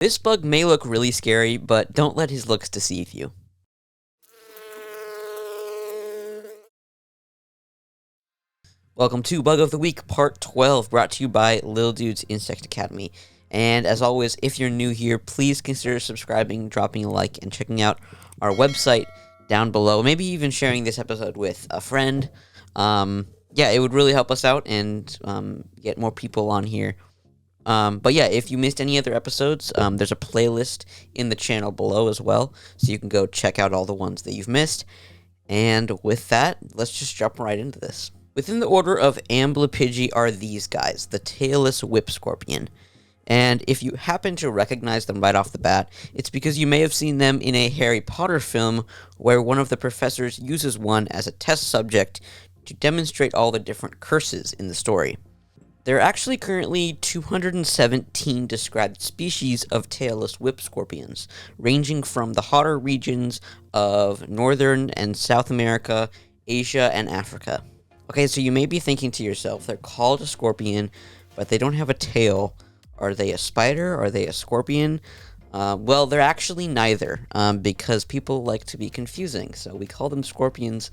This bug may look really scary, but don't let his looks deceive you. Welcome to Bug of the Week, Part 12, brought to you by Lil Dudes Insect Academy. And as always, if you're new here, please consider subscribing, dropping a like, and checking out our website down below. Maybe even sharing this episode with a friend. It would really help us out and get more people on here. But yeah, if you missed any other episodes, there's a playlist in the channel below as well, so you can go check out all the ones that you've missed. And with that, let's just jump right into this. Within the order of Amblypygi are these guys, the Tailless Whip Scorpion. And if you happen to recognize them right off the bat, it's because you may have seen them in a Harry Potter film where one of the professors uses one as a test subject to demonstrate all the different curses in the story. There are actually currently 217 described species of Tailless Whip Scorpions, ranging from the hotter regions of Northern and South America, Asia, and Africa. Okay, so you may be thinking to yourself, they're called a scorpion, but they don't have a tail. Are they a spider? Are they a scorpion? Well, they're actually neither, because people like to be confusing, so we call them scorpions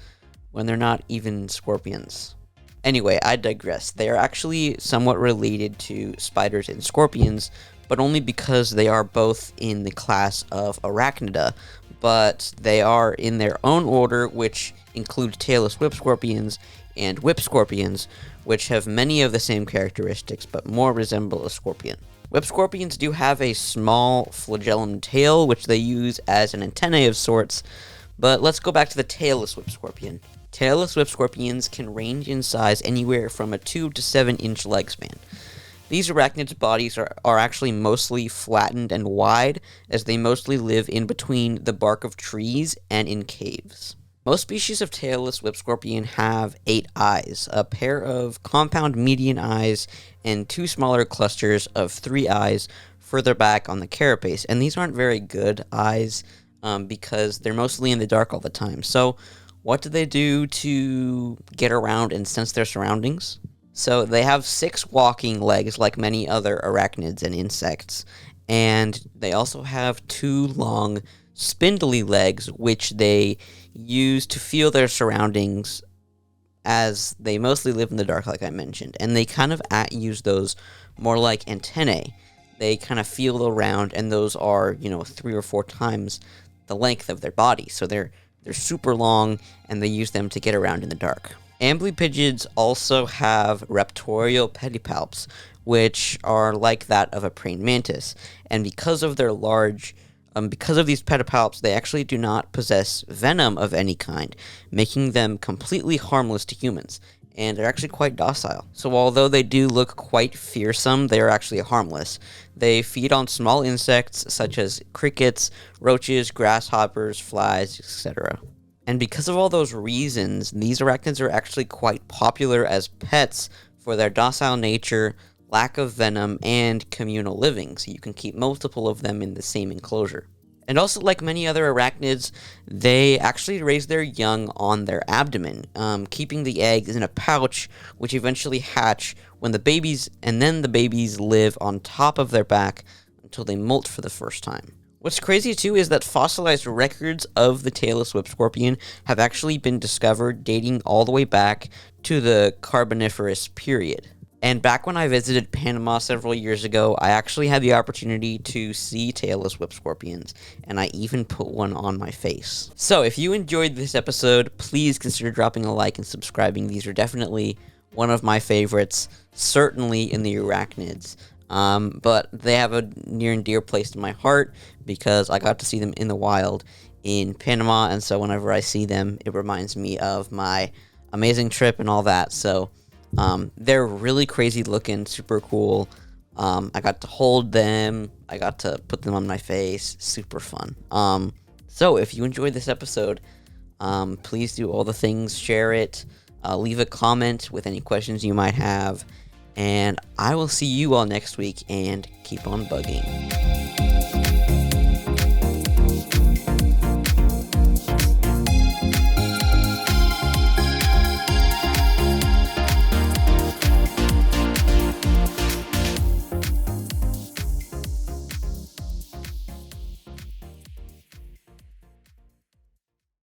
when they're not even scorpions. Anyway, I digress. They are actually somewhat related to spiders and scorpions, but only because they are both in the class of Arachnida, but they are in their own order, which includes Tailless Whip Scorpions and Whip Scorpions, which have many of the same characteristics, but more resemble a scorpion. Whip Scorpions do have a small flagellum tail, which they use as an antennae of sorts, but let's go back to the Tailless Whip Scorpion. Tailless Whip Scorpions can range in size anywhere from a 2 to 7 inch leg span. These arachnids' bodies are actually mostly flattened and wide, as they mostly live in between the bark of trees and in caves. Most species of Tailless Whip Scorpion have 8 eyes, a pair of compound median eyes, and 2 smaller clusters of 3 eyes further back on the carapace. And these aren't very good eyes because they're mostly in the dark all the time. So what do they do to get around and sense their surroundings? So they have 6 walking legs like many other arachnids and insects, and they also have 2 long spindly legs, which they use to feel their surroundings, as they mostly live in the dark like I mentioned, and they kind of use those more like antennae. They kind of feel around, and those are 3 or 4 times the length of their body, so they're super long, and they use them to get around in the dark. Amblypygids also have raptorial pedipalps, which are like that of a praying mantis, and because of their because of these pedipalps, they actually do not possess venom of any kind, making them completely harmless to humans, and they're actually quite docile. So although they do look quite fearsome, they are actually harmless. They feed on small insects such as crickets, roaches, grasshoppers, flies, etc. And because of all those reasons, these arachnids are actually quite popular as pets for their docile nature, lack of venom, and communal living, so you can keep multiple of them in the same enclosure. And also, like many other arachnids, they actually raise their young on their abdomen, keeping the eggs in a pouch, which eventually hatch when the babies live on top of their back until they molt for the first time. What's crazy too is that fossilized records of the Tailless Whip Scorpion have actually been discovered dating all the way back to the Carboniferous period. And back when I visited Panama several years ago, I actually had the opportunity to see Tailless Whip Scorpions, and I even put one on my face. So if you enjoyed this episode, please consider dropping a like and subscribing. These are definitely one of my favorites, certainly in the arachnids. But they have a near and dear place in my heart because I got to see them in the wild in Panama, and so whenever I see them, it reminds me of my amazing trip and all that. So they're really crazy looking, super cool. I got to hold them, I got to put them on my face, super fun. So if you enjoyed this episode, please do all the things, share it, leave a comment with any questions you might have, and I will see you all next week, and keep on bugging.